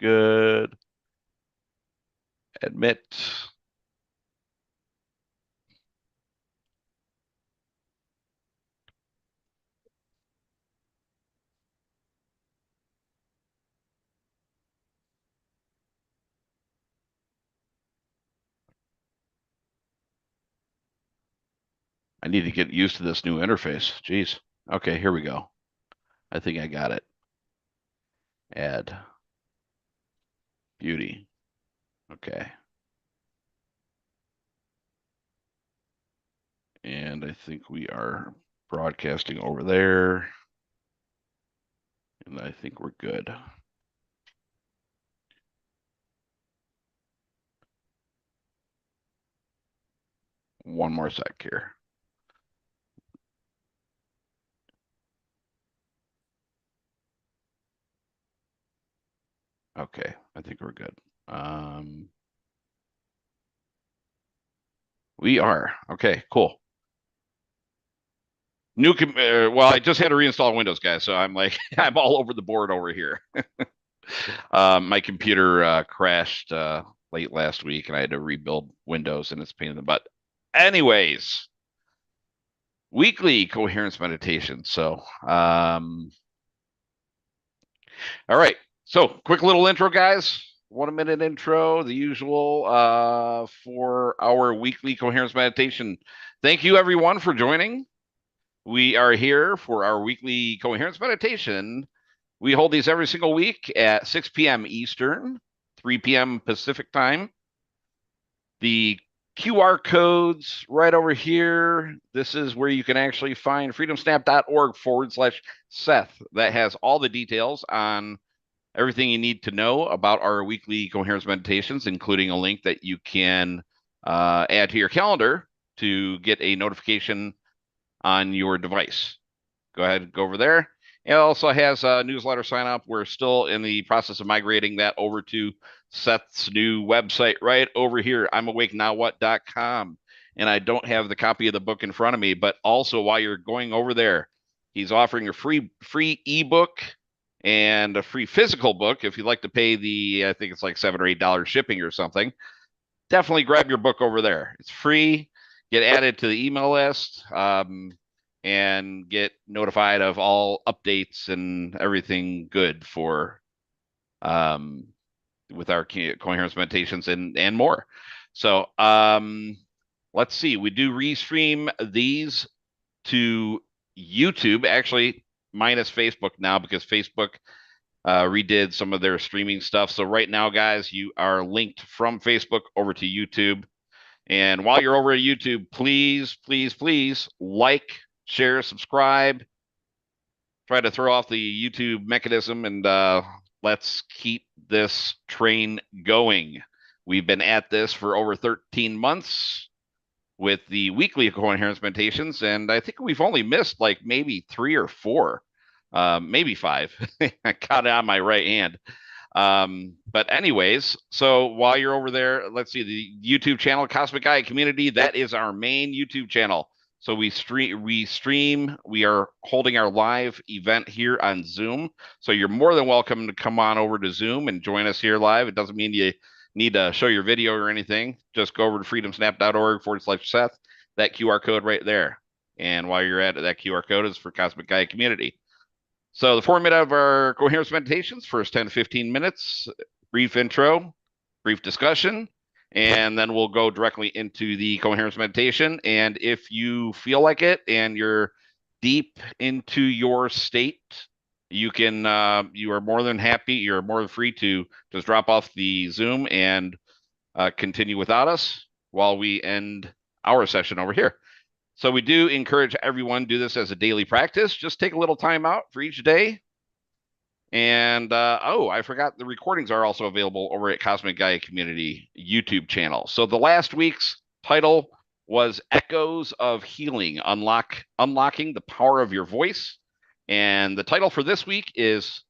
Good. Admit. I need to get used to this new interface. Jeez. Okay, here we go. I think I got it. Add. Beauty. Okay. And I think we are broadcasting over there. And I think we're good. One more sec here. Okay, I think we're good. We are. Okay, cool. Well, I just had to reinstall Windows, guys, so I'm like, I'm all over the board over here. My computer crashed late last week, and I had to rebuild Windows, and it's a pain in the butt. Anyways, weekly coherence meditation. So, all right. So, quick little intro, guys. 1 minute intro, the usual for our weekly coherence meditation. Thank you, everyone, for joining. We are here for our weekly coherence meditation. We hold these every single week at 6 p.m. Eastern, 3 p.m. Pacific time. The QR codes right over here. This is where you can actually find freedomsnap.org/Seth. That has all the details on everything you need to know about our weekly coherence meditations, including a link that you can add to your calendar to get a notification on your device. Go ahead and go over there. It also has a newsletter sign up. We're still in the process of migrating that over to Seth's new website right over here, I'mAwakeNowWhat.com. And I don't have the copy of the book in front of me, but also while you're going over there, he's offering a free ebook and a free physical book. If you'd like to pay I think it's like $7 or $8 shipping or something, definitely grab your book over there. It's free. Get added to the email list. And get notified of all updates and everything good for with our coherence meditations and more. So let's see. We do restream these to YouTube, actually minus Facebook now because Facebook redid some of their streaming stuff. So right now, guys, you are linked from Facebook over to YouTube. And while you're over at YouTube, please, please, please like, share, subscribe. Try to throw off the YouTube mechanism and let's keep this train going. We've been at this for over 13 months with the weekly coherence meditations, and I think we've only missed like maybe 3 or 4, maybe 5. I got it on my right hand. But anyways, so while you're over there, let's see the YouTube channel, Cosmic Gaia Community. That is our main YouTube channel. So we stream. We are holding our live event here on Zoom. So you're more than welcome to come on over to Zoom and join us here live. It doesn't mean you need to show your video or anything. Just go over to freedomsnap.org/Seth. That QR code right there. And while you're at it, that QR code is for Cosmic Gaia Community. So the format of our coherence meditations, first 10 to 15 minutes, brief intro, brief discussion, and then we'll go directly into the coherence meditation. And if you feel like it and you're deep into your state, you are more than happy, you're more than free to just drop off the Zoom and continue without us while we end our session over here. So we do encourage everyone to do this as a daily practice. Just take a little time out for each day. And I forgot the recordings are also available over at Cosmic Gaia Community YouTube channel. So the last week's title was Echoes of Healing, Unlocking the Power of Your Voice. And the title for this week is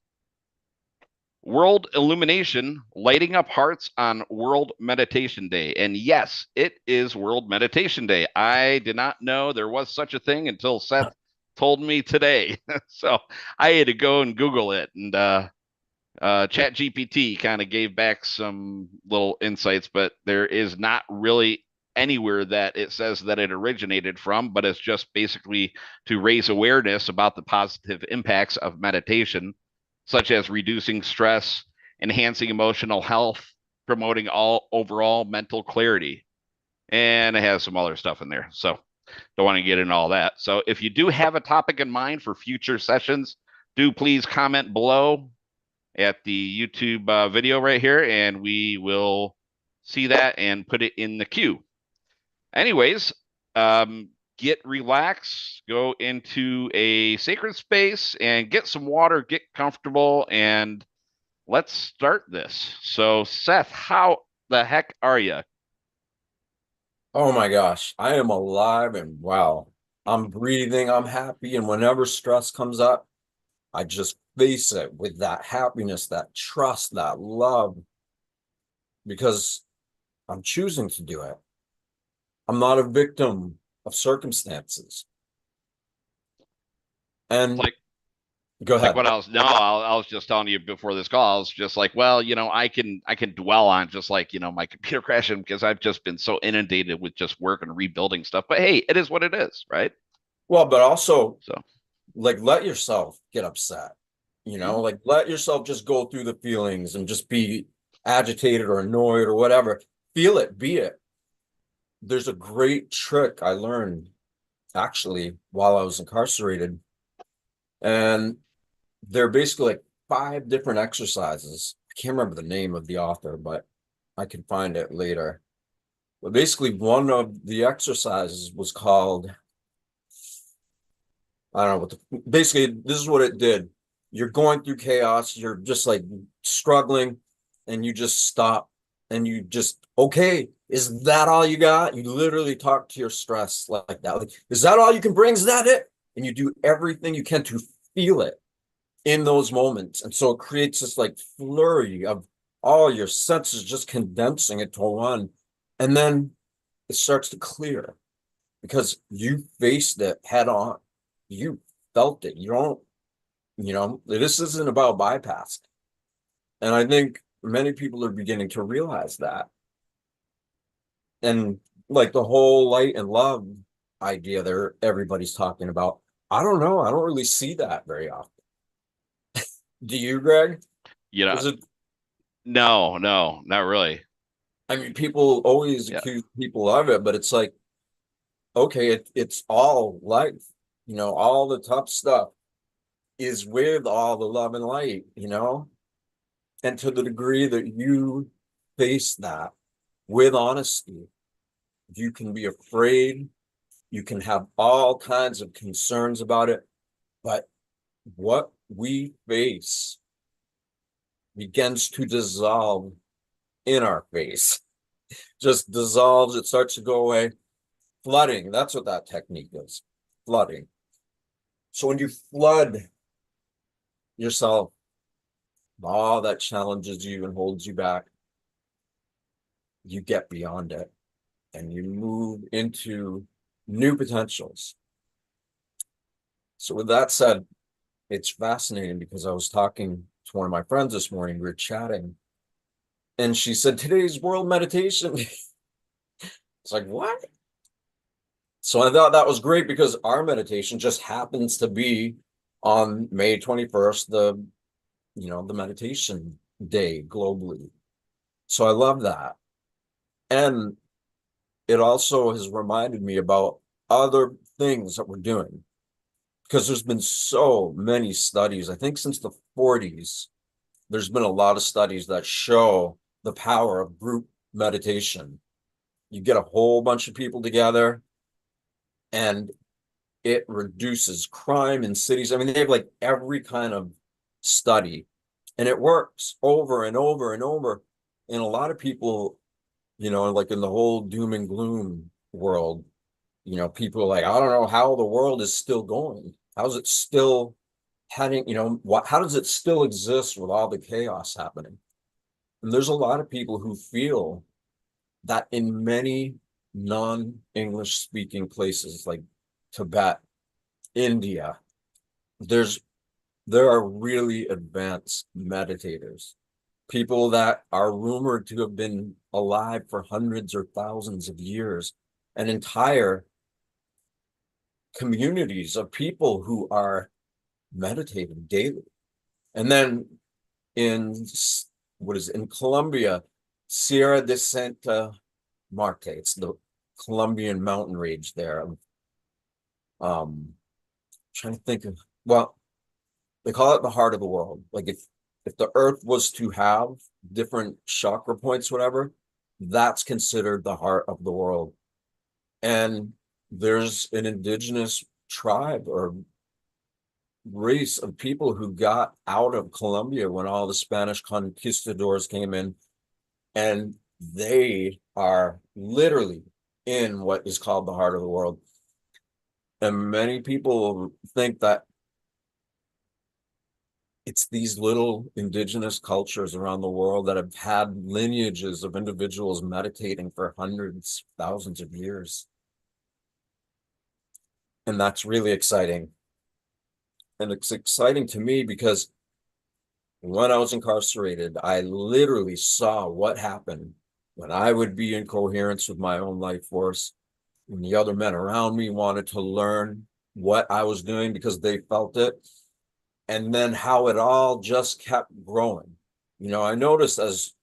World Illumination, Lighting Up Hearts on World Meditation Day. And yes, it is World Meditation Day. I did not know there was such a thing until Seth told me today. So I had to go and Google it. And Chat GPT kind of gave back some little insights, but there is not really anywhere that it says that it originated from, but it's just basically to raise awareness about the positive impacts of meditation, such as reducing stress, enhancing emotional health, promoting all overall mental clarity. And it has some other stuff in there. So don't want to get into all that. So if you do have a topic in mind for future sessions, do please comment below at the YouTube video right here, and we will see that and put it in the queue. Anyways, get relaxed, go into a sacred space and get some water, get comfortable, and let's start this. So, Seth, how the heck are you? Oh my gosh, I am alive and well. I'm breathing, I'm happy, and whenever stress comes up, I just face it with that happiness, that trust, that love, because I'm choosing to do it. I'm not a victim of circumstances. And Like, go like ahead. what else? No, I was just telling you before this call. I was just like, well, I can dwell on just like my computer crashing because I've just been so inundated with just work and rebuilding stuff. But hey, it is what it is, right? Well, but also So, like let yourself get upset, mhm. like let yourself just go through the feelings and just be agitated or annoyed or whatever. Feel it, be it. There's a great trick I learned actually while I was incarcerated. And they're basically like five different exercises. I can't remember the name of the author, but I can find it later. But basically, one of the exercises was called, I don't know what basically, this is what it did. You're going through chaos, you're just like struggling, and you just stop and you just, okay, is that all you got? You literally talk to your stress like that. Like, is that all you can bring? Is that it? And you do everything you can to feel it in those moments. And so it creates this like flurry of all your senses just condensing it to one. And then it starts to clear because you faced it head on. You felt it. You don't, this isn't about bypass. And I think many people are beginning to realize that. And like the whole light and love idea there, everybody's talking about. I don't know. I don't really see that very often. Do you, Greg? you know, Is it no, no, not really. I mean, people always Yeah, accuse people of it, but it's like, okay, it's all life, all the tough stuff is with all the love and light, and to the degree that you face that with honesty, you can be afraid, you can have all kinds of concerns about it, but what we face begins to dissolve in our face, just dissolves, it starts to go away. Flooding, that's what that technique is. Flooding. So when you flood yourself, all that challenges you and holds you back, you get beyond it and you move into new potentials. So with that said, it's fascinating because I was talking to one of my friends this morning, we were chatting, and she said, today's world meditation. It's like, what? So I thought that was great because our meditation just happens to be on May 21st, the meditation day globally. So I love that. And it also has reminded me about other things that we're doing because there's been so many studies. I think since the 40s, there's been a lot of studies that show the power of group meditation. You get a whole bunch of people together and it reduces crime in cities. I mean, they have like every kind of study and it works over and over and over. And a lot of people, like in the whole doom and gloom world, people are like, I don't know how the world is still going. How's it still heading? How does it still exist with all the chaos happening? And there's a lot of people who feel that in many non-English speaking places like Tibet, India, there's there are really advanced meditators, people that are rumored to have been alive for hundreds or thousands of years, and entire communities of people who are meditating daily. And then in in Colombia, Sierra de Santa Marte, it's the Colombian mountain range there. Trying to think of, well, they call it the heart of the world. Like if the earth was to have different chakra points, whatever, that's considered the heart of the world. And there's an indigenous tribe or race of people who got out of Colombia when all the Spanish conquistadors came in, and they are literally in what is called the heart of the world. And many people think that it's these little indigenous cultures around the world that have had lineages of individuals meditating for hundreds, thousands of years. And that's really exciting. And it's exciting to me because when I was incarcerated, I literally saw what happened when I would be in coherence with my own life force, when the other men around me wanted to learn what I was doing because they felt it, and then how it all just kept growing. I noticed as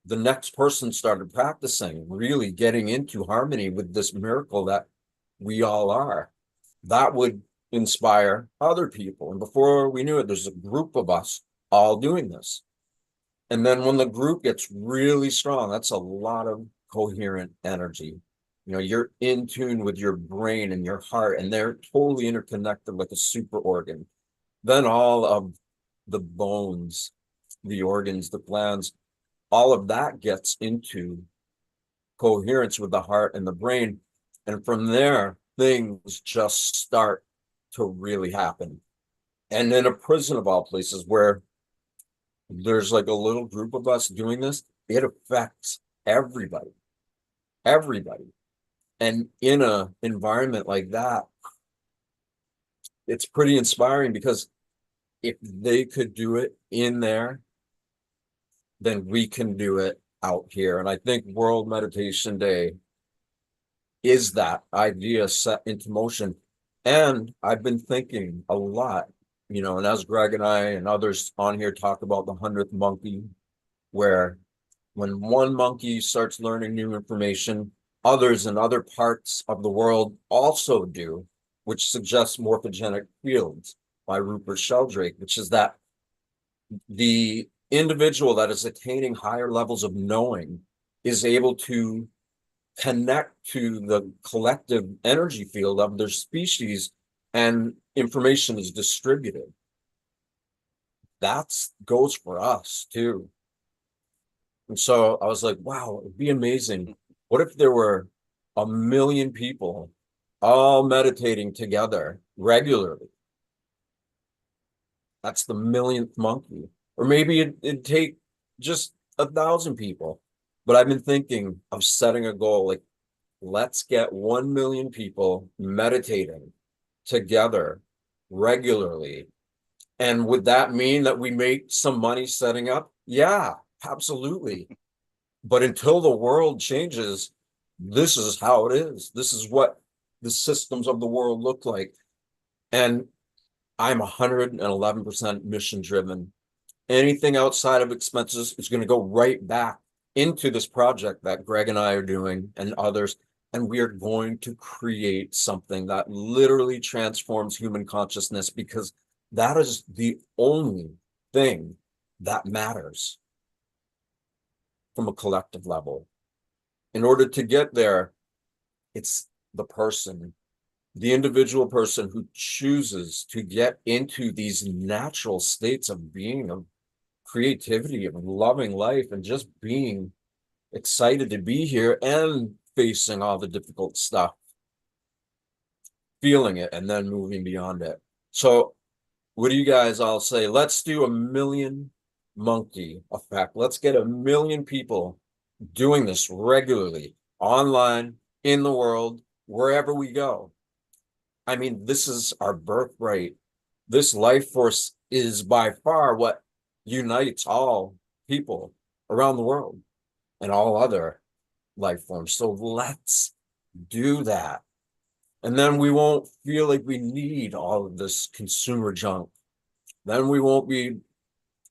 the next person started practicing, really getting into harmony with this miracle that we all are, that would inspire other people. And before we knew it, there's a group of us all doing this. And then when the group gets really strong, that's a lot of coherent energy. You're in tune with your brain and your heart, and they're totally interconnected like a super organ. Then all of the bones, the organs, the glands, all of that gets into coherence with the heart and the brain. And from there, things just start to really happen. And in a prison of all places where there's like a little group of us doing this, it affects everybody, everybody. And in a environment like that, it's pretty inspiring because if they could do it in there, then we can do it out here. And I think World Meditation Day is that idea set into motion. And I've been thinking a lot, and as Greg and I and others on here talk about the 100th monkey, where when one monkey starts learning new information, others in other parts of the world also do, which suggests morphogenic fields by Rupert Sheldrake, which is that the individual that is attaining higher levels of knowing is able to connect to the collective energy field of their species, and information is distributed. That goes for us too. And so I was like, wow, it'd be amazing. What if there were 1 million people all meditating together regularly? That's the millionth monkey. Or maybe it'd take just 1,000 people. But I've been thinking of setting a goal, like, let's get 1 million people meditating together regularly. And would that mean that we make some money setting up? Yeah, absolutely. But until the world changes, this is how it is. This is what the systems of the world look like. And I'm 111% mission driven. Anything outside of expenses is going to go right back into this project that Greg and I are doing and others. And we are going to create something that literally transforms human consciousness, because that is the only thing that matters from a collective level. In order to get there, it's the person, the individual person who chooses to get into these natural states of being, of creativity, of loving life, and just being excited to be here and facing all the difficult stuff, feeling it, and then moving beyond it. So what do you guys all say? Let's do 1 million monkey effect. Let's get 1 million people doing this regularly, online, in the world, wherever we go. I mean, this is our birthright. This life force is by far what unites all people around the world and all other life forms. So let's do that. And then we won't feel like we need all of this consumer junk. Then we won't be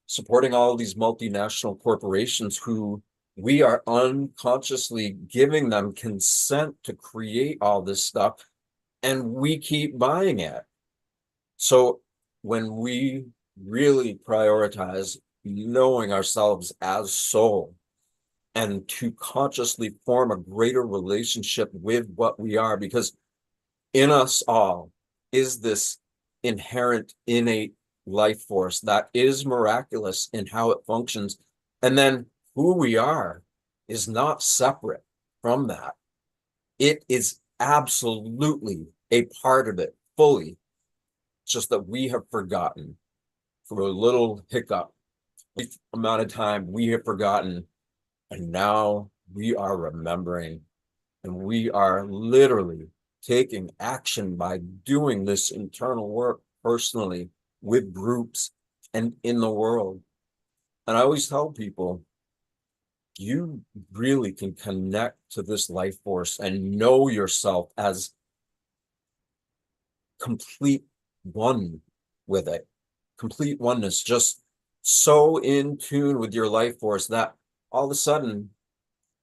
supporting all of these multinational corporations who we are unconsciously giving them consent to create all this stuff, and we keep buying it. So when we really prioritize knowing ourselves as soul and to consciously form a greater relationship with what we are, because in us all is this inherent, innate life force that is miraculous in how it functions. And then who we are is not separate from that. It is absolutely a part of it fully. It's just that we have forgotten for a little hiccup amount of time. We have forgotten, and now we are remembering, and we are literally taking action by doing this internal work personally with groups and in the world. And I always tell people, you really can connect to this life force and know yourself as complete one with it, complete oneness, just so in tune with your life force that all of a sudden,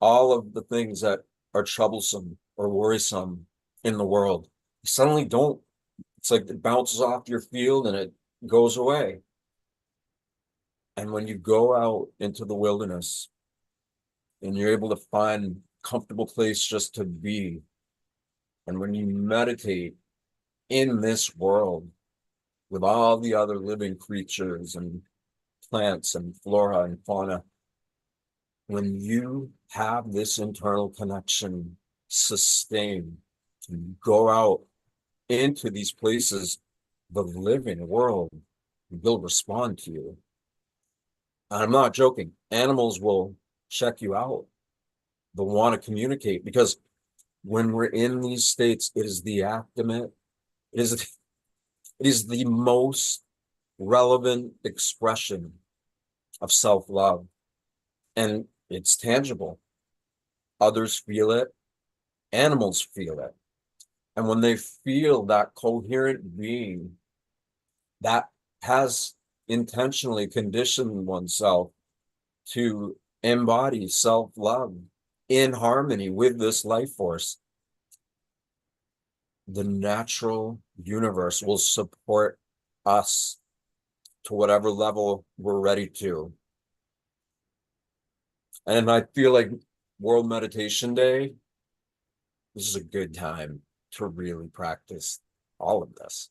all of the things that are troublesome or worrisome in the world suddenly don't. It's like it bounces off your field and it goes away. And when you go out into the wilderness and you're able to find a comfortable place just to be, and when you meditate in this world with all the other living creatures and plants and flora and fauna, when you have this internal connection sustained, and go out into these places, the living world will respond to you. And I'm not joking. Animals will check you out. They'll want to communicate, because when we're in these states, it is the actimate, it is the most relevant expression of self-love. And it's tangible. Others feel it, animals feel it. And when they feel that coherent being that has intentionally conditioned oneself to embody self-love in harmony with this life force, the natural universe will support us to whatever level we're ready to. And I feel like World Meditation Day, this is a good time to really practice all of this.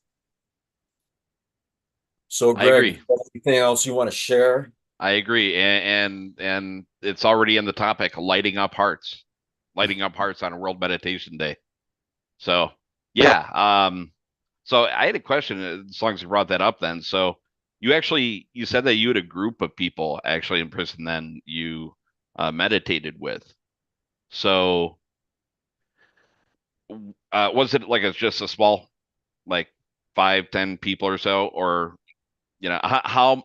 So, I Greg, agree. anything else you want to share? I agree. And it's already in the topic, lighting up hearts on a World Meditation Day. So yeah. So I had a question as long as you brought that up then. So you said that you had a group of people actually in prison then you meditated with. So was it like it's just a small, like 5, 10 people or so, or how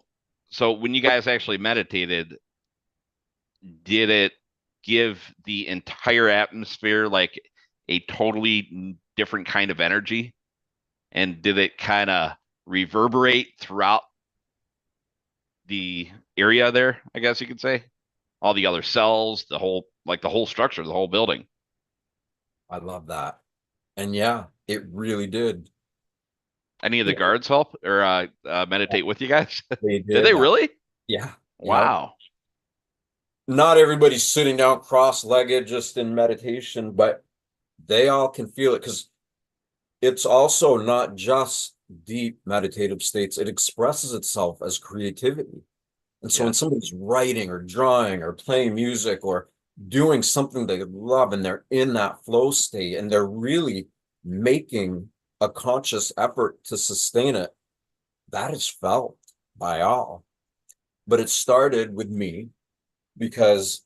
so when you guys actually meditated, did it give the entire atmosphere like a totally different kind of energy? And did it kind of reverberate throughout the area there, I guess you could say? All the other cells, the whole structure, the whole building. I love that. And yeah, it really did. Any of the Yeah, guards help or meditate with you guys? they Did did they that. really? Yeah. Yeah. Wow. Not everybody's sitting down cross-legged just in meditation, but they all can feel it, because it's also not just deep meditative states. It expresses itself as creativity. And so when Yeah. somebody's writing or drawing or playing music or doing something they love, and they're in that flow state and they're really making a conscious effort to sustain it, that is felt by all. But it started with me because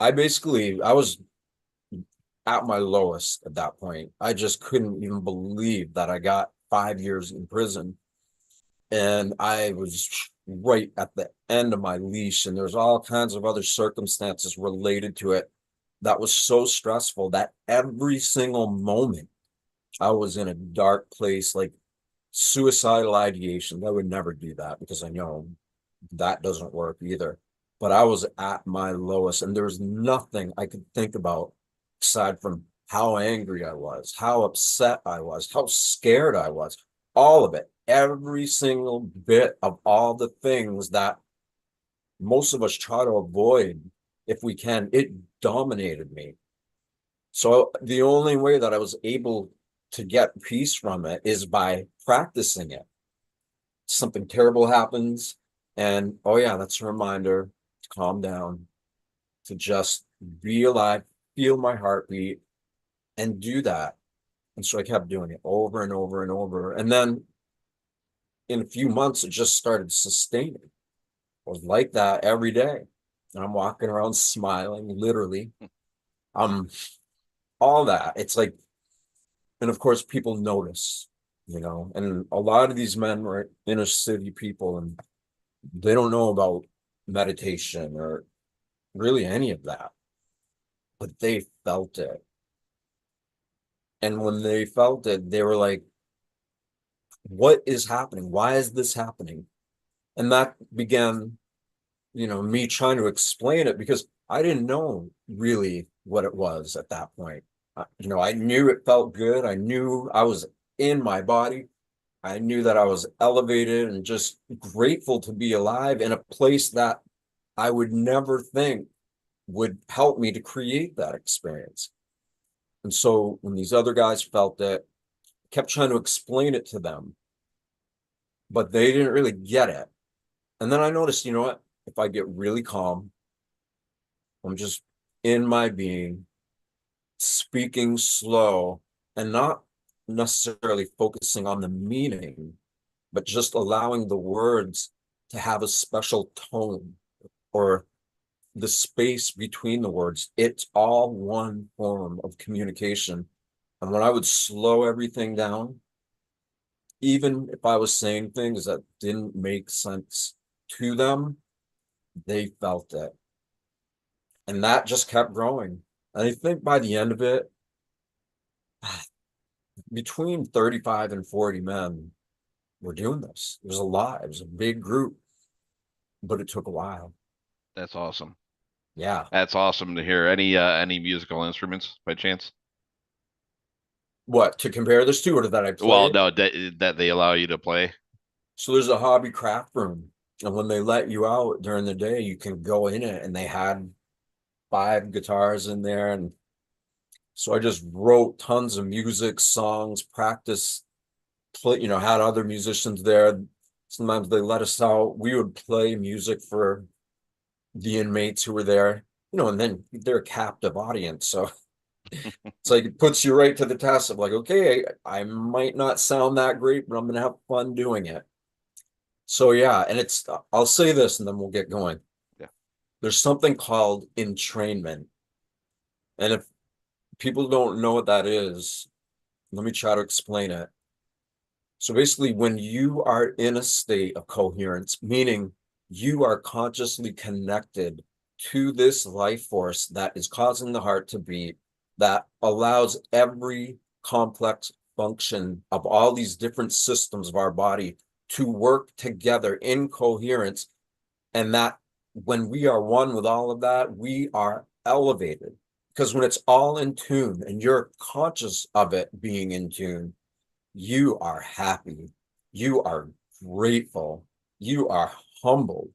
I was at my lowest at that point. I just couldn't even believe that I got 5 years in prison. and I was right at the end of my leash, and there's all kinds of other circumstances related to it that was so stressful that every single moment I was in a dark place, like suicidal ideation. I would never do that because I know that doesn't work either. But I was at my lowest, and there was nothing I could think about aside from how angry I was, how upset I was, how scared I was, all of it, every single bit of all the things that most of us try to avoid if we can. It dominated me. So the only way that I was able to get peace from it is by practicing it. Something terrible happens, and oh yeah, that's a reminder to calm down, to just be alive, feel my heartbeat, and do that. And so I kept doing it over and over and over. And then in a few months, it just started sustaining. I was like that every day. And I'm walking around smiling, literally. Um, all that. It's like, and of course, people notice, and a lot of these men were inner city people, and they don't know about meditation or really any of that, but they felt it. And when they felt it, they were like, what is happening? Why is this happening? And that began, me trying to explain it because I didn't know really what it was at that point. I knew it felt good. I knew I was in my body. I knew that I was elevated and just grateful to be alive in a place that I would never think would help me to create that experience. And so when these other guys felt it, I kept trying to explain it to them, but they didn't really get it. And then I noticed, you know what? If I get really calm, I'm just in my being, speaking slow, and not necessarily focusing on the meaning, but just allowing the words to have a special tone or the space between the words. It's all one form of communication. And when I would slow everything down, even if I was saying things that didn't make sense to them, they felt it. And that just kept growing. And I think by the end of it, between 35 and 40 men were doing this. It was a lot. It was a big group, but it took a while. That's awesome. Yeah. That's awesome to hear. Any musical instruments by chance? What, to compare this to, or that I Well, played? no, that they allow you to play. So there's a hobby craft room. And when they let you out during the day, you can go in it. And they had 5 guitars in there. And so I just wrote tons of music, songs, practice, had other musicians there. Sometimes they let us out. We would play music for the inmates who were there, and then they're a captive audience. So it's like it puts you right to the test of like, okay, I might not sound that great, but I'm going to have fun doing it. So yeah, and I'll say this and then we'll get going. Yeah. There's something called entrainment. And if people don't know what that is, let me try to explain it. So basically, when you are in a state of coherence, meaning you are consciously connected to this life force that is causing the heart to beat, that allows every complex function of all these different systems of our body to work together in coherence. And that when we are one with all of that, we are elevated. Because when it's all in tune and you're conscious of it being in tune, you are happy, you are grateful, you are humbled.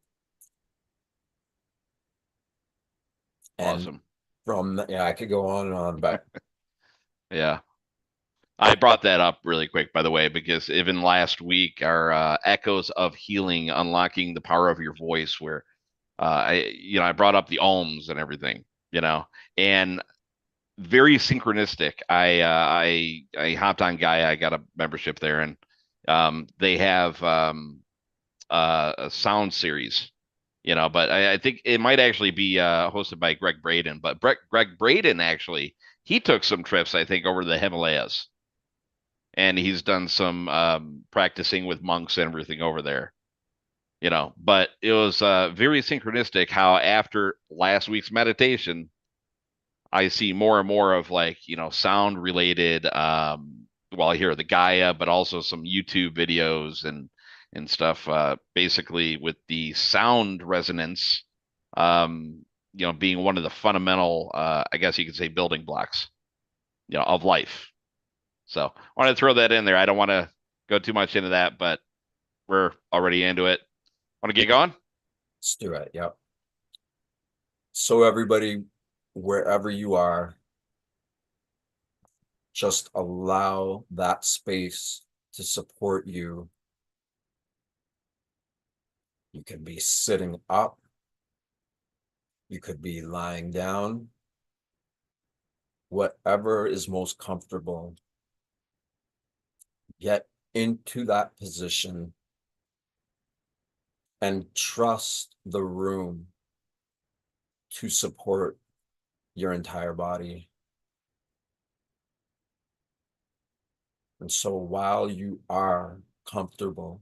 And Awesome. yeah, I could go on and on, but Yeah. I brought that up really quick, by the way, because even last week, our Echoes of Healing, Unlocking the Power of Your Voice, where I brought up the ohms and everything, you know, and very synchronistic. I hopped on Gaia. I got a membership there, and they have a sound series, but I think it might actually be hosted by Greg Braden. But Greg Braden actually he took some trips, I think, over the Himalayas. and he's done some practicing with monks and everything over there. But it was very synchronistic how after last week's meditation, I see more and more of like, sound related, well, I hear the Gaia, but also some YouTube videos and stuff, basically with the sound resonance, being one of the fundamental, I guess you could say, building blocks, of life. So I want to throw that in there. I don't want to go too much into that, but we're already into it. Want to get going? Let's do it. Yep. So everybody, wherever you are, just allow that space to support you. You can be sitting up. You could be lying down. Whatever is most comfortable. Get into that position and trust the room to support your entire body. And so while you are comfortable,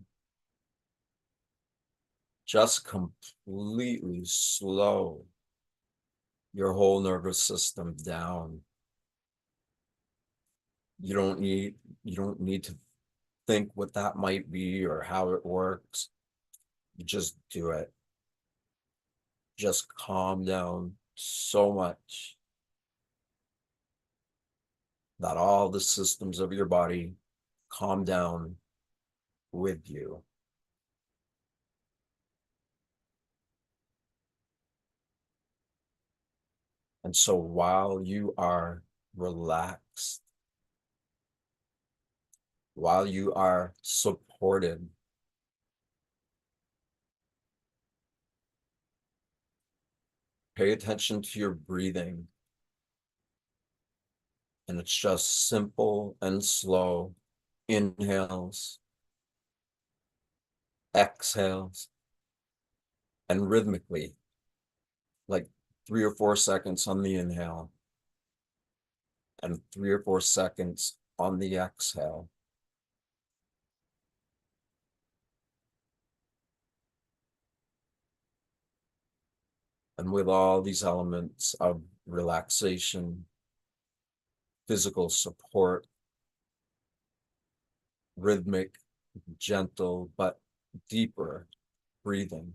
just completely slow your whole nervous system down. You don't need to think what that might be or how it works. You just do it. Just calm down so much that all the systems of your body calm down with you. And so while you are relaxed, while you are supported, pay attention to your breathing. And it's just simple and slow inhales, exhales, and rhythmically, like 3 or 4 seconds on the inhale and 3 or 4 seconds on the exhale. And with all these elements of relaxation, physical support, rhythmic, gentle, but deeper breathing,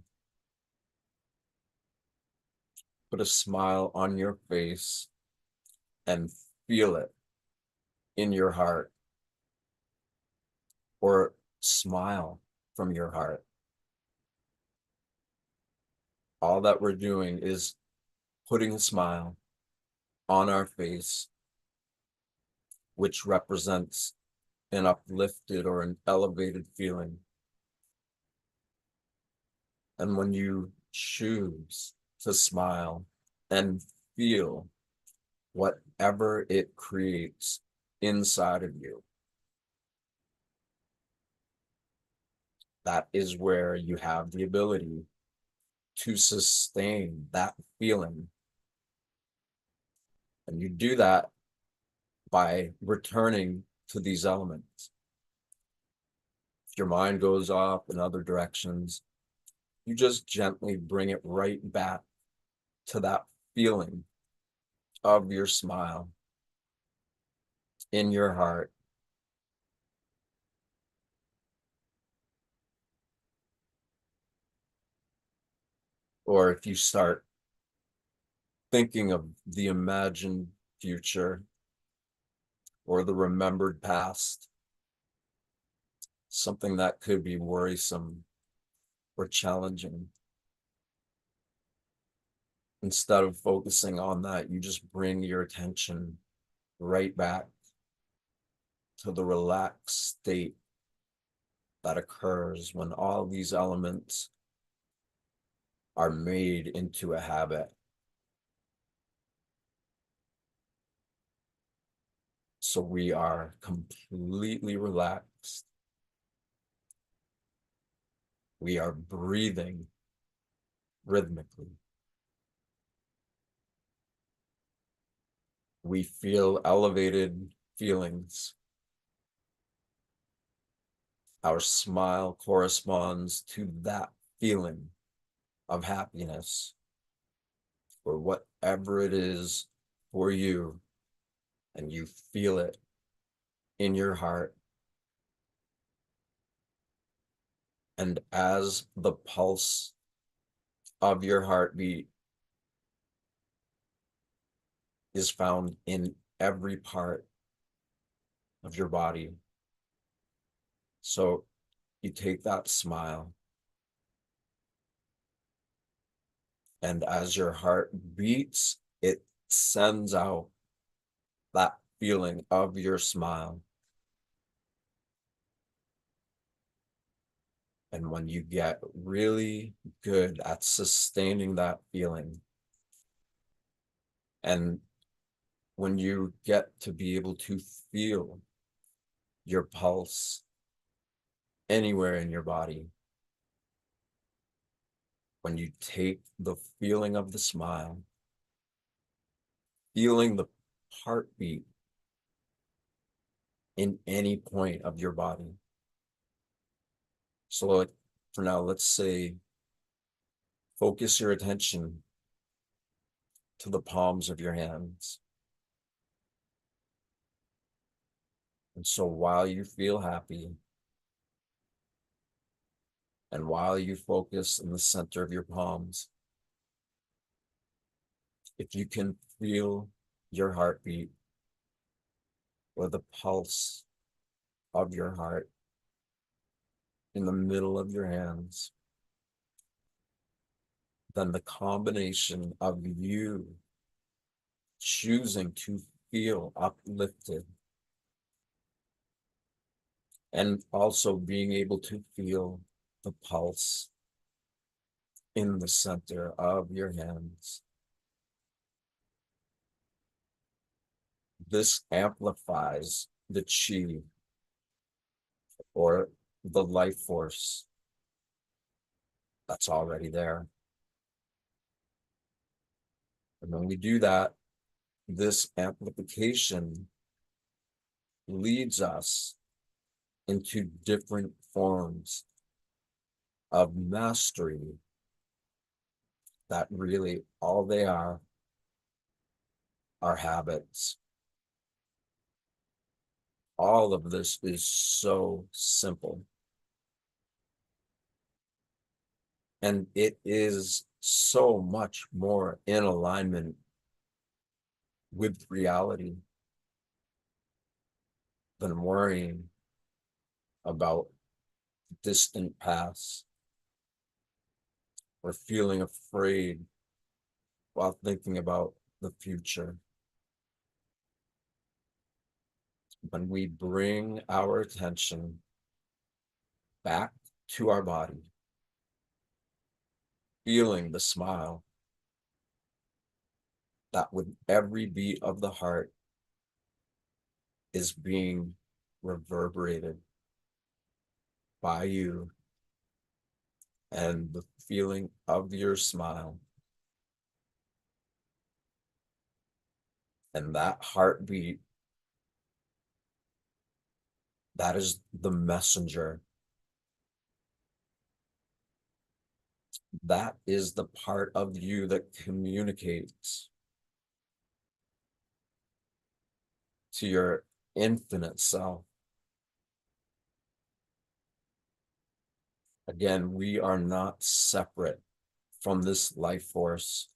put a smile on your face and feel it in your heart, or smile from your heart. All that we're doing is putting a smile on our face, which represents an uplifted or an elevated feeling. And when you choose to smile and feel whatever it creates inside of you, that is where you have the ability to sustain that feeling. And you do that by returning to these elements. If your mind goes off in other directions, you just gently bring it right back to that feeling of your smile in your heart. Or if you start thinking of the imagined future or the remembered past, something that could be worrisome or challenging, instead of focusing on that, you just bring your attention right back to the relaxed state that occurs when all these elements are made into a habit. So we are completely relaxed. We are breathing rhythmically. We feel elevated feelings Our smile corresponds to that feeling of happiness or whatever it is for you, and you feel it in your heart. And as the pulse of your heartbeat is found in every part of your body. So you take that smile, and as your heart beats, it sends out that feeling of your smile. And when you get really good at sustaining that feeling, and when you get to be able to feel your pulse anywhere in your body, when you take the feeling of the smile, feeling the heartbeat in any point of your body. So like for now, let's say focus your attention to the palms of your hands. And so while you feel happy, and while you focus in the center of your palms, if you can feel your heartbeat or the pulse of your heart in the middle of your hands, then the combination of you choosing to feel uplifted and also being able to feel the pulse in the center of your hands. This amplifies the chi or the life force that's already there. And when we do that, this amplification leads us into different forms of mastery that really all they are habits. All of this is so simple. And it is so much more in alignment with reality than worrying about distant past or feeling afraid while thinking about the future. When we bring our attention back to our body, feeling the smile that with every beat of the heart is being reverberated by you and the feeling of your smile, and that heartbeat, that is the messenger. That is the part of you that communicates to your infinite self. Again, we are not separate from this life force.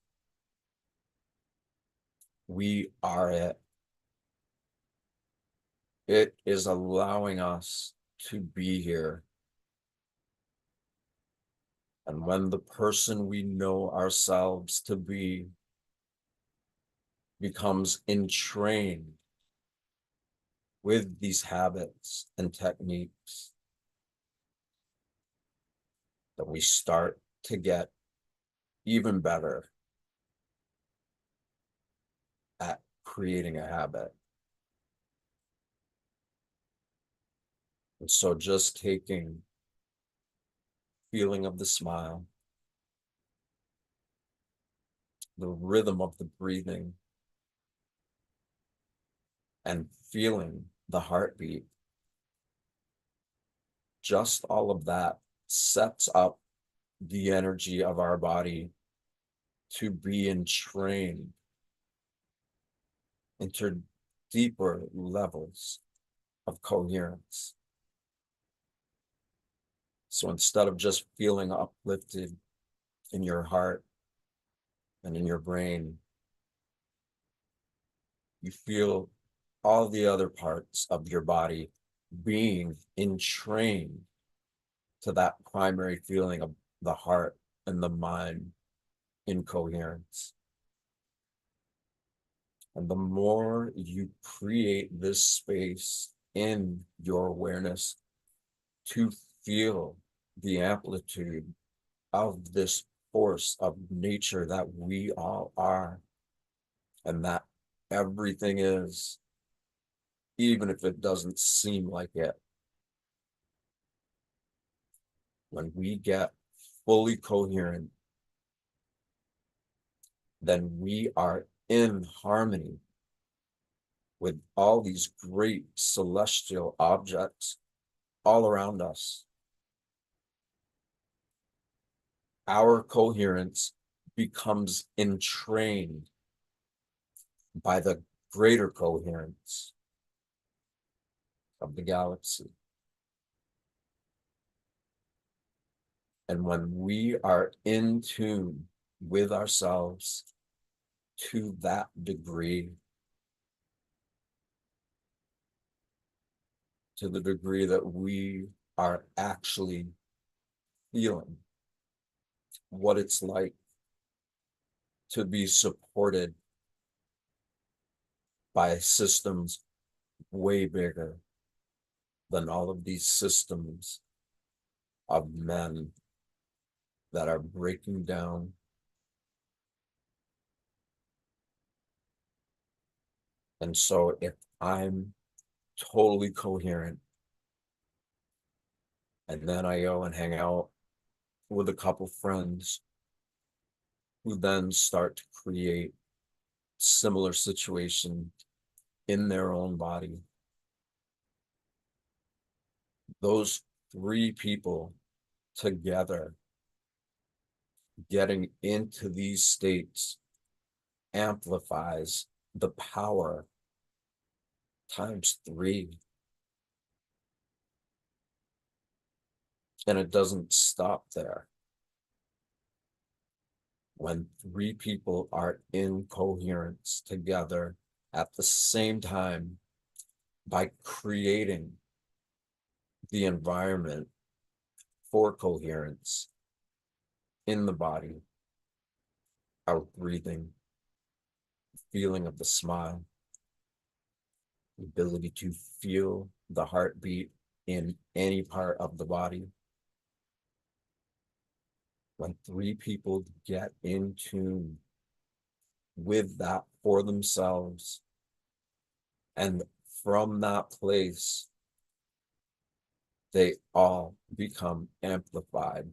We are it. It is allowing us to be here. And when the person we know ourselves to be becomes entrained with these habits and techniques, that we start to get even better at creating a habit. And so just taking feeling of the smile, the rhythm of the breathing, and feeling the heartbeat, just all of that sets up the energy of our body to be entrained into deeper levels of coherence. So instead of just feeling uplifted in your heart and in your brain, you feel all the other parts of your body being entrained to that primary feeling of the heart and the mind in coherence. And the more you create this space in your awareness to feel the amplitude of this force of nature that we all are, and that everything is, even if it doesn't seem like it. When we get fully coherent, then we are in harmony with all these great celestial objects all around us. Our coherence becomes entrained by the greater coherence of the galaxy. And when we are in tune with ourselves to that degree, to the degree that we are actually feeling what it's like to be supported by systems way bigger than all of these systems of men that are breaking down. And so if I'm totally coherent, and then I go and hang out with a couple friends who then start to create similar situation in their own body, those three people together getting into these states amplifies the power times three. And it doesn't stop there. When three people are in coherence together at the same time, by creating the environment for coherence in the body, our breathing, feeling of the smile, the ability to feel the heartbeat in any part of the body. When three people get in tune with that for themselves, and from that place, they all become amplified.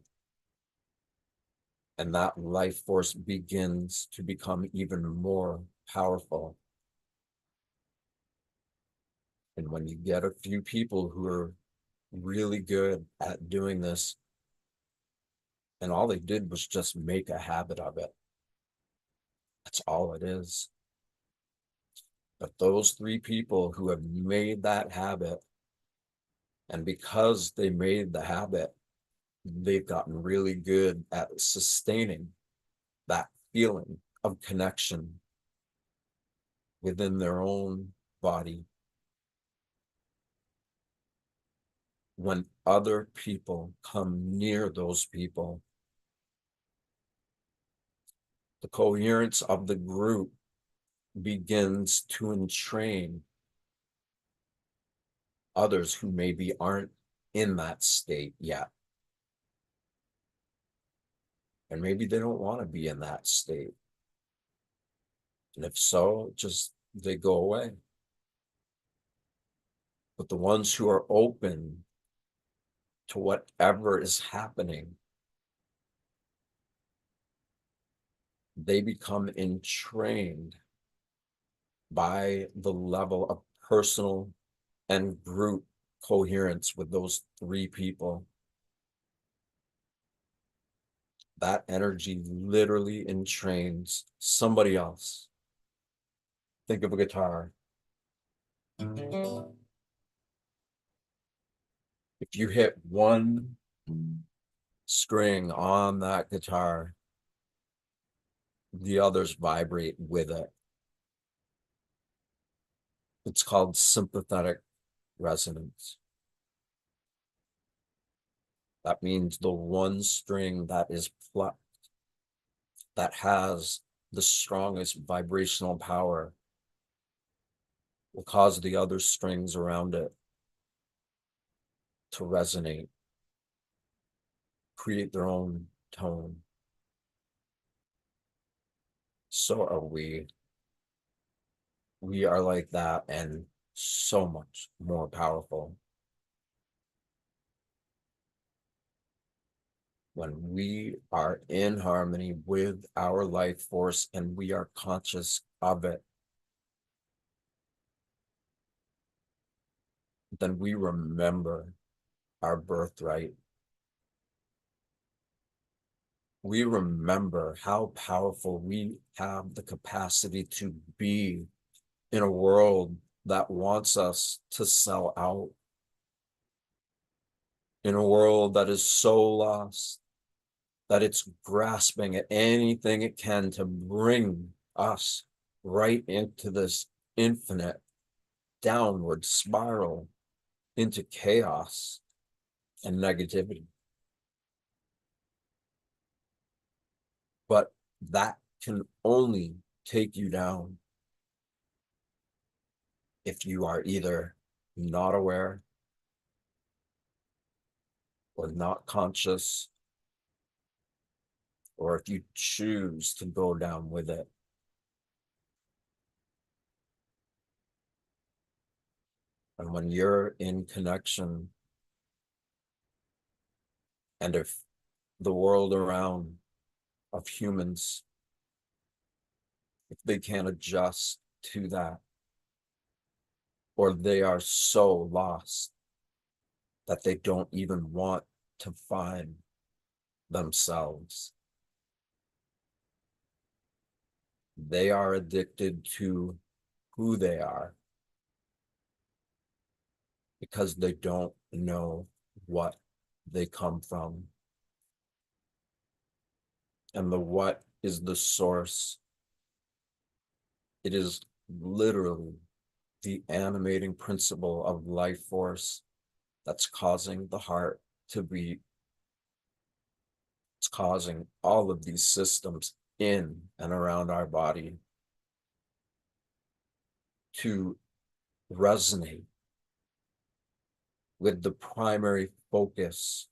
And that life force begins to become even more powerful. And when you get a few people who are really good at doing this, and all they did was just make a habit of it, that's all it is. But those three people who have made that habit, and because they made the habit, they've gotten really good at sustaining that feeling of connection within their own body. When other people come near those people, the coherence of the group begins to entrain others who maybe aren't in that state yet. And maybe they don't want to be in that state. And if so, just they go away. But the ones who are open to whatever is happening, they become entrained by the level of personal and group coherence with those three people, that energy literally entrains somebody else. Think of a guitar. If you hit one string on that guitar, the others vibrate with it. It's called sympathetic resonance. That means the one string that is plucked, that has the strongest vibrational power, will cause the other strings around it to resonate, create their own tone. So are we. We are like that and so much more powerful. When we are in harmony with our life force and we are conscious of it, then we remember our birthright. We remember how powerful we have the capacity to be in a world that wants us to sell out, in a world that is so lost that it's grasping at anything it can to bring us right into this infinite downward spiral into chaos and negativity. But that can only take you down if you are either not aware or not conscious, or if you choose to go down with it. And when you're in connection, and if the world around of humans, if they can't adjust to that, or they are so lost that they don't even want to find themselves, they are addicted to who they are because they don't know what they come from. And the what is the source. It is literally the animating principle of life force that's causing the heart to beat. It's causing all of these systems in and around our body to resonate with the primary focus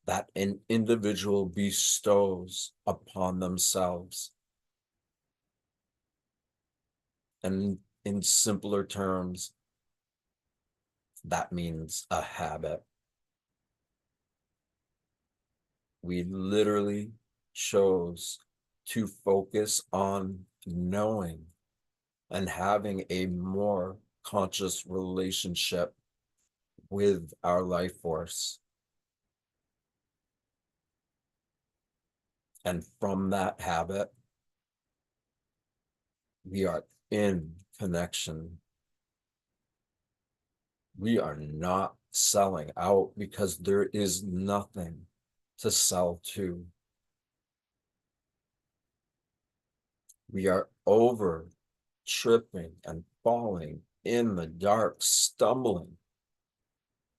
that an individual bestows upon themselves. And in simpler terms, that means a habit. We literally chose to focus on knowing and having a more conscious relationship with our life force. And from that habit, we are in connection. We are not selling out because there is nothing to sell to. We are over tripping and falling in the dark, stumbling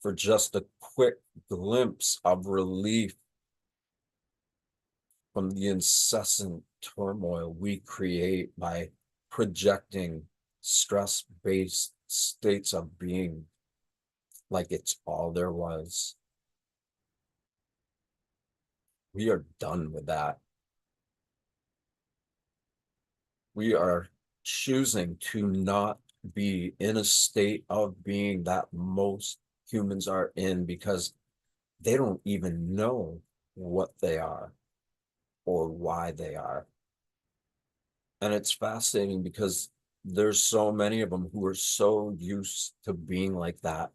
for just a quick glimpse of relief from the incessant turmoil we create by projecting stress-based states of being like it's all there was. We are done with that. We are choosing to not be in a state of being that most humans are in because they don't even know what they are or why they are. And it's fascinating because there's so many of them who are so used to being like that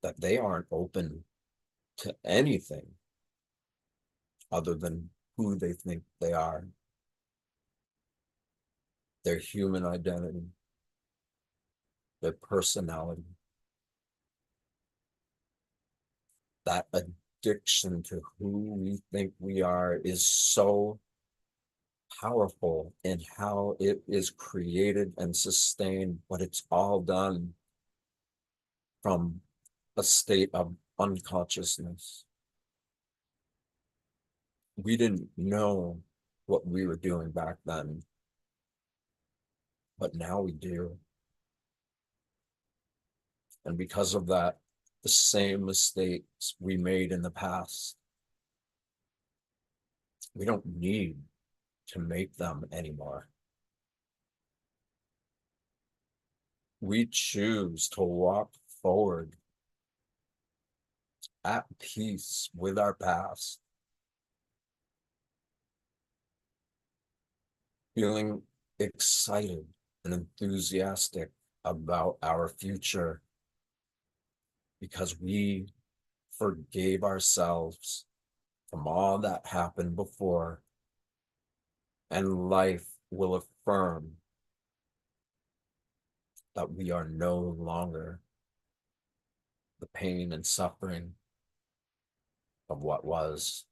that they aren't open to anything other than who they think they are, their human identity, their personality. That addiction to who we think we are is so powerful in how it is created and sustained, but it's all done from a state of unconsciousness. We didn't know what we were doing back then, but now we do. And because of that, the same mistakes we made in the past, we don't need to make them anymore. We choose to walk forward at peace with our past, feeling excited and enthusiastic about our future because we forgave ourselves from all that happened before, and life will affirm that we are no longer the pain and suffering of what was.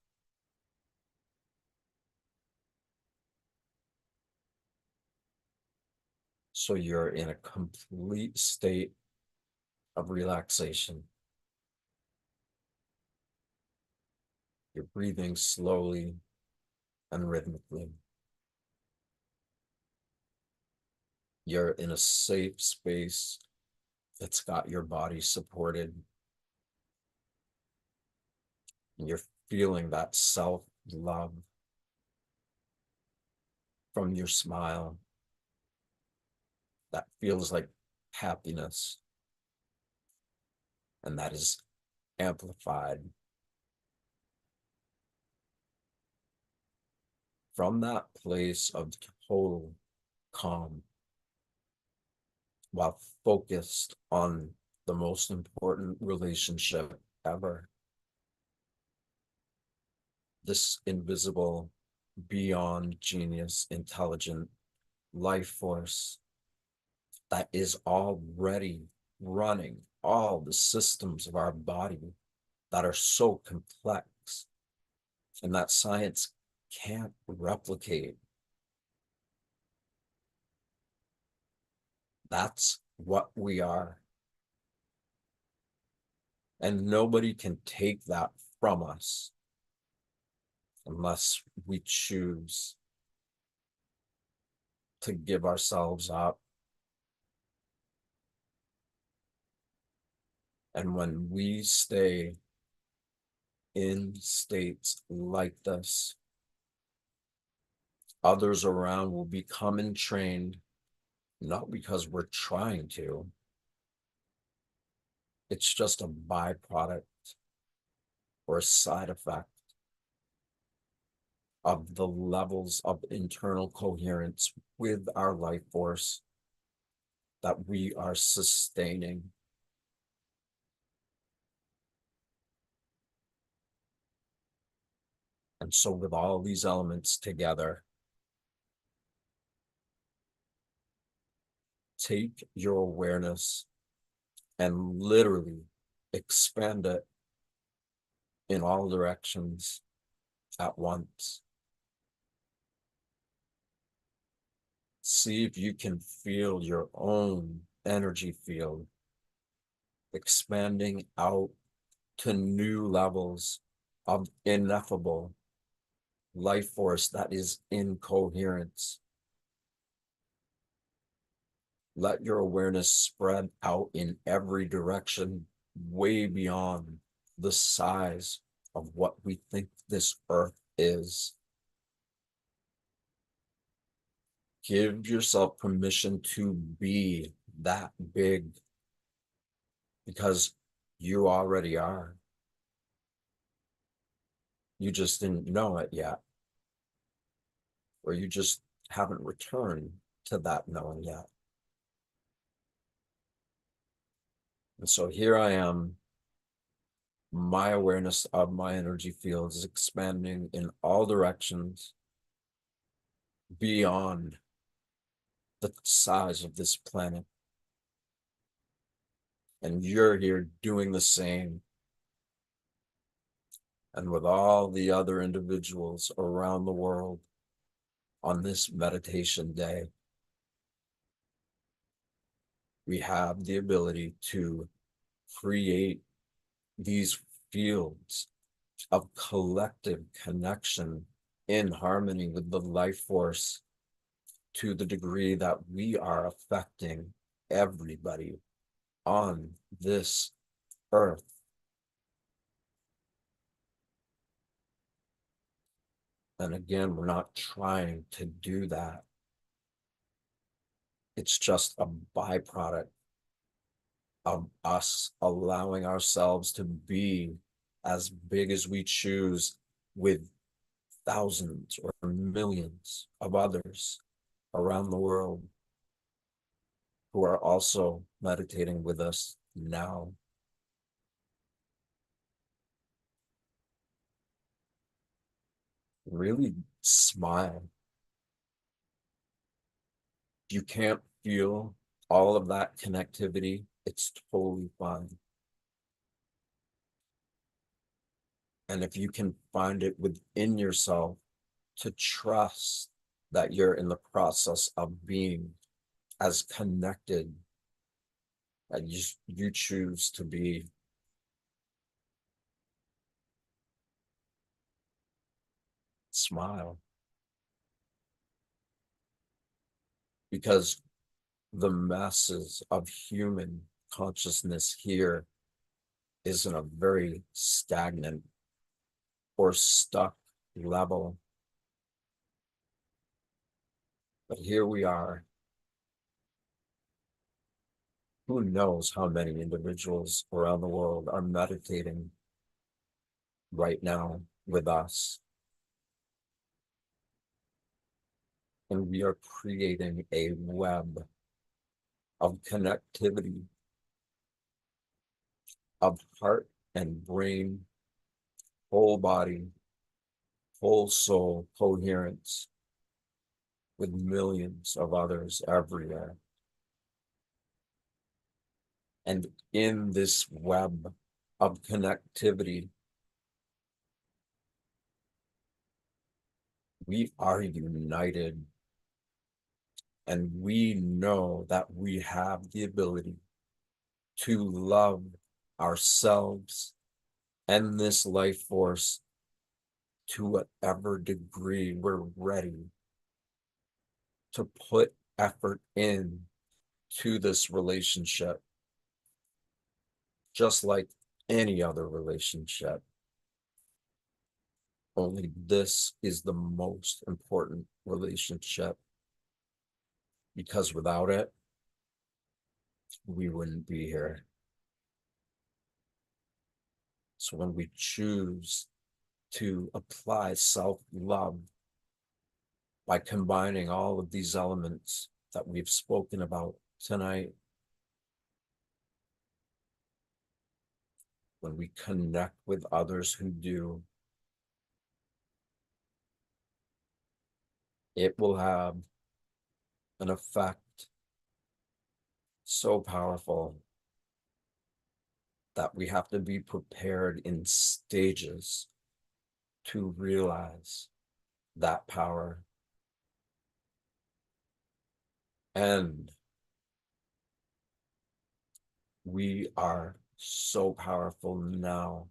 So you're in a complete state of relaxation. You're breathing slowly and rhythmically. You're in a safe space that's got your body supported. And you're feeling that self-love from your smile that feels like happiness. And that is amplified from that place of total calm while focused on the most important relationship ever. This invisible, beyond genius, intelligent life force that is already running all the systems of our body that are so complex and that science can't replicate. That's what we are. And nobody can take that from us unless we choose to give ourselves up. And when we stay in states like this, others around will become entrained, not because we're trying to. It's just a byproduct or a side effect of the levels of internal coherence with our life force that we are sustaining. And so with all these elements together, take your awareness and literally expand it in all directions at once. See if you can feel your own energy field expanding out to new levels of ineffable life force that is in coherence. Let your awareness spread out in every direction, way beyond the size of what we think this earth is. Give yourself permission to be that big because you already are. You just didn't know it yet, or you just haven't returned to that knowing yet. And so here I am my awareness of my energy field is expanding in all directions beyond the size of this planet. And you're here doing the same. And with all the other individuals around the world on this meditation day, we have the ability to create these fields of collective connection in harmony with the life force to the degree that we are affecting everybody on this earth. And again, we're not trying to do that. It's just a byproduct of us allowing ourselves to be as big as we choose with thousands or millions of others around the world who are also meditating with us now. Really smile. If you can't feel all of that connectivity, it's totally fine. And if you can find it within yourself to trust that you're in the process of being as connected as you choose to be, smile. Because the masses of human consciousness here is in a very stagnant or stuck level. But here we are. Who knows how many individuals around the world are meditating right now with us. And we are creating a web of connectivity of heart and brain, whole body, whole soul coherence with millions of others everywhere. And in this web of connectivity, we are united, and we know that we have the ability to love ourselves and this life force to whatever degree we're ready to put effort in to this relationship, just like any other relationship. Only this is the most important relationship, because without it, we wouldn't be here. So when we choose to apply self-love by combining all of these elements that we've spoken about tonight, when we connect with others who do, it will have an effect so powerful that we have to be prepared in stages to realize that power. And we are so powerful now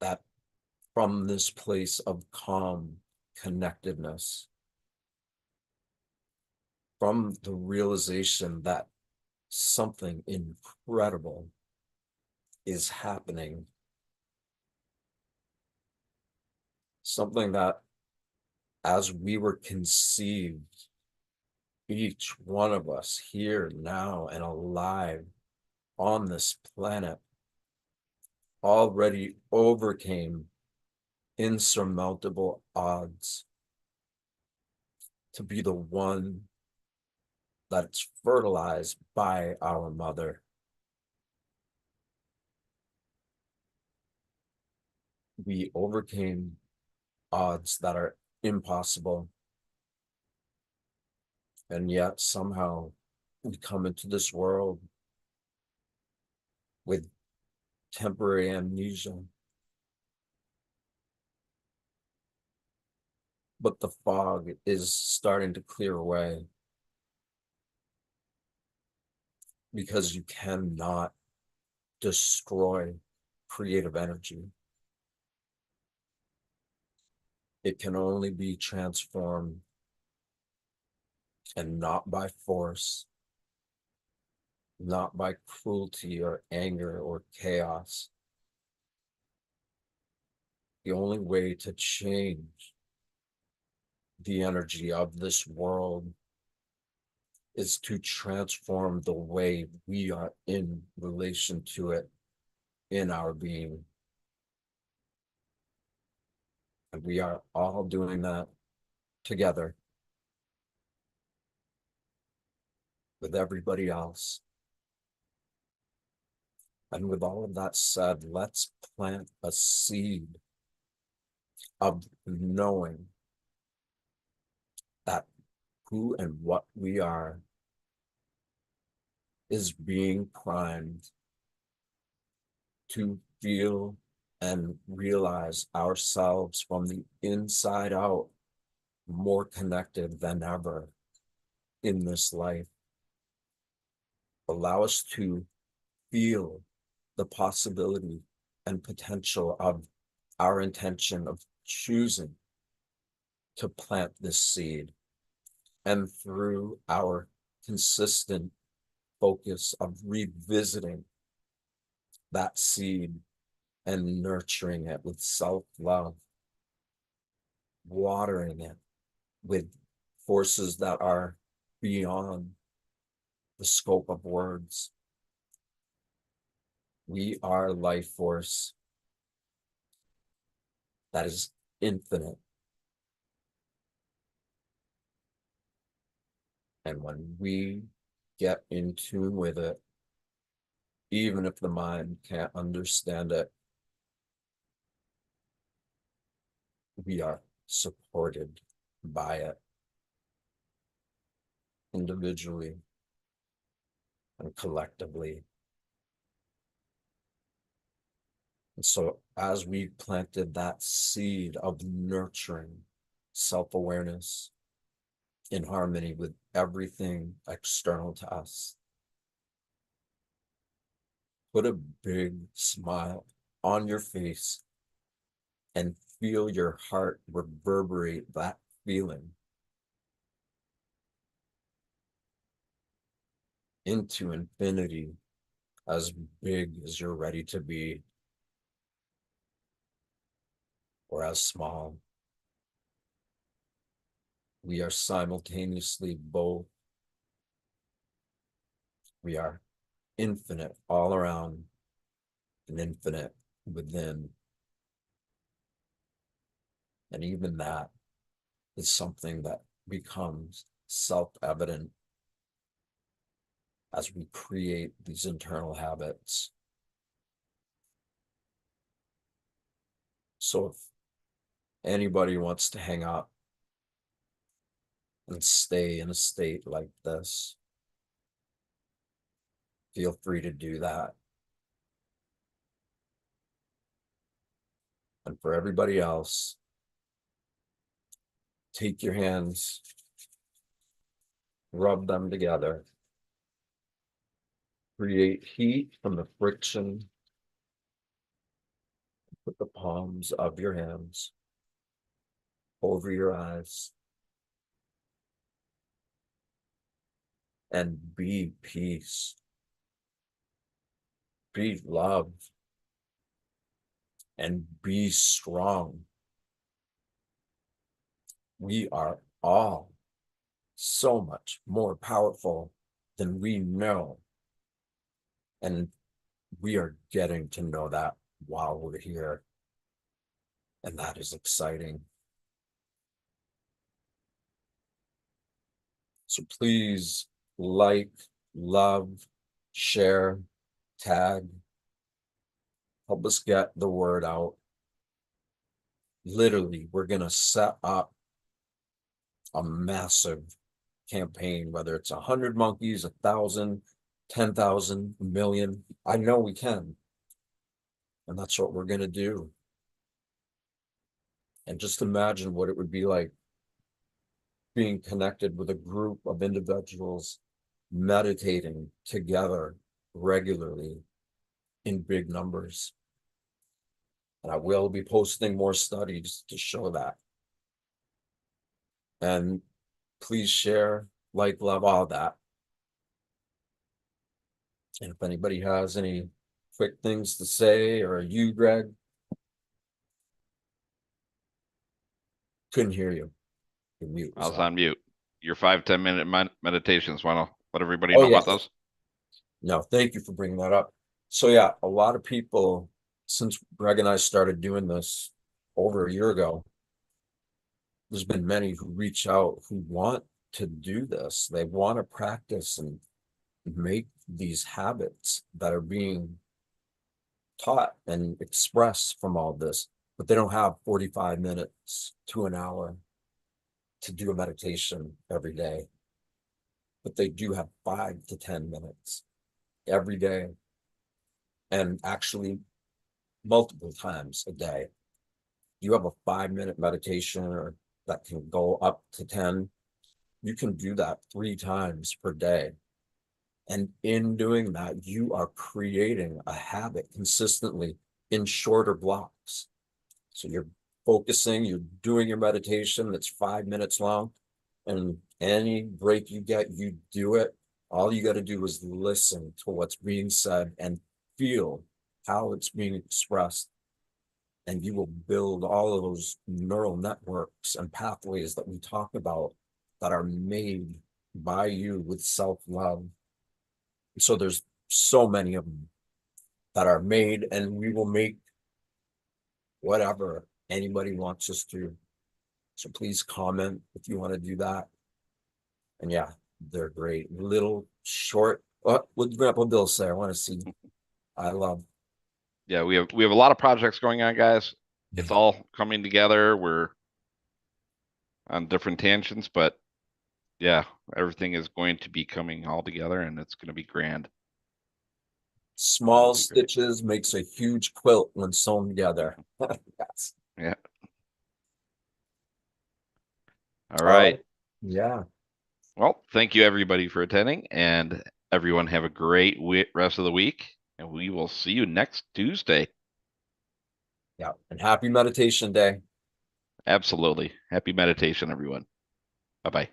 that from this place of calm connectedness, from the realization that something incredible is happening, something that, as we were conceived, each one of us here now and alive on this planet already overcame insurmountable odds to be the one that's fertilized by our mother. We overcame odds that are impossible. And yet somehow we come into this world with temporary amnesia. But the fog is starting to clear away, because you cannot destroy creative energy. It can only be transformed, and not by force, not by cruelty or anger or chaos. The only way to change the energy of this world is to transform the way we are in relation to it in our being. And we are all doing that together with everybody else. And with all of that said, let's plant a seed of knowing that who and what we are is being primed to feel and realize ourselves from the inside out more connected than ever in this life. Allow us to feel the possibility and potential of our intention of choosing to plant this seed. And through our consistent focus of revisiting that seed and nurturing it with self-love, watering it with forces that are beyond the scope of words. We are life force that is infinite. And when we get in tune with it, even if the mind can't understand it, we are supported by it individually and collectively. And so as we planted that seed of nurturing self-awareness in harmony with everything external to us, put a big smile on your face and feel your heart reverberate that feeling into infinity, as big as you're ready to be, or as small. We are simultaneously both. We are infinite all around and infinite within. And even that is something that becomes self-evident as we create these internal habits. So if anybody wants to hang out and stay in a state like this, feel free to do that. And for everybody else, take your hands, rub them together, create heat from the friction. Put the palms of your hands over your eyes and be peace, be love, and be strong. We are all so much more powerful than we know. And we are getting to know that while we're here. And that is exciting. So please like, love, share, tag, help us get the word out. Literally, we're going to set up a massive campaign, whether it's 100 monkeys, 1,000, 10,000, a million. I know we can. And that's what we're going to do. And just imagine what it would be like being connected with a group of individuals meditating together regularly in big numbers. And I will be posting more studies to show that. And please share, like, love, all that. And if anybody has any quick things to say, or you, Greg, couldn't hear you. Your mute I was was off. on mute. Your 5-10 minute meditations. Want to let everybody Oh, know yeah. about those? No, thank you for bringing that up. So, yeah, a lot of people, since Greg and I started doing this over a year ago, there's been many who reach out who want to do this. They want to practice and make these habits that are being taught and expressed from all this, but they don't have 45 minutes to an hour to do a meditation every day. But they do have 5 to 10 minutes every day, and actually multiple times a day. You have a 5 minute meditation, or that can go up to 10. You can do that 3 times per day. And in doing that, you are creating a habit consistently in shorter blocks. So you're focusing, you're doing your meditation that's 5 minutes long, and any break you get, you do it. All you got to do is listen to what's being said and feel how it's being expressed. And you will build all of those neural networks and pathways that we talk about that are made by you with self-love. So there's so many of them that are made, and we will make whatever anybody wants us to. So please comment if you want to do that. And yeah, they're great. Little short. What would Grandpa Bill say? I want to see. I love. Yeah, we have a lot of projects going on, guys. It's all coming together. We're on different tangents, but yeah, everything is going to be coming all together, and it's going to be grand. Small It'll be great. stitches makes a huge quilt when sewn together. Yes. Yeah. All All right. right. Yeah. Well, thank you everybody for attending, and everyone have a great rest of the week, and we will see you next Tuesday. Yeah. And happy meditation day. Absolutely. Happy meditation, everyone. Bye bye.